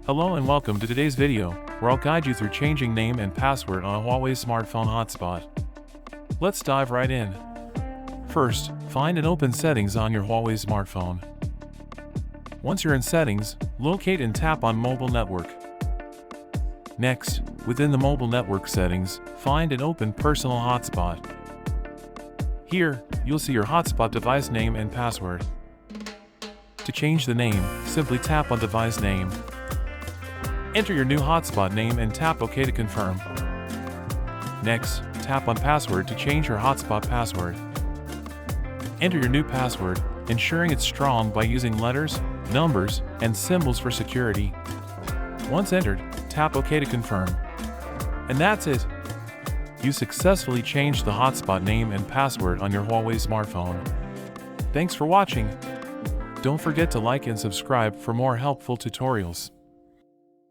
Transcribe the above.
Hello and welcome to today's video, where I'll guide you through changing name and password on a Huawei smartphone hotspot. Let's dive right in. First, find and open Settings on your Huawei smartphone. Once you're in Settings, locate and tap on Mobile Network. Next, within the Mobile Network settings, find and open Personal Hotspot. Here, you'll see your hotspot device name and password. To change the name, simply tap on Device Name. Enter your new hotspot name and tap OK to confirm. Next, tap on Password to change your hotspot password. Enter your new password, ensuring it's strong by using letters, numbers, and symbols for security. Once entered, tap OK to confirm. And that's it! You successfully changed the hotspot name and password on your Huawei smartphone. Thanks for watching! Don't forget to like and subscribe for more helpful tutorials.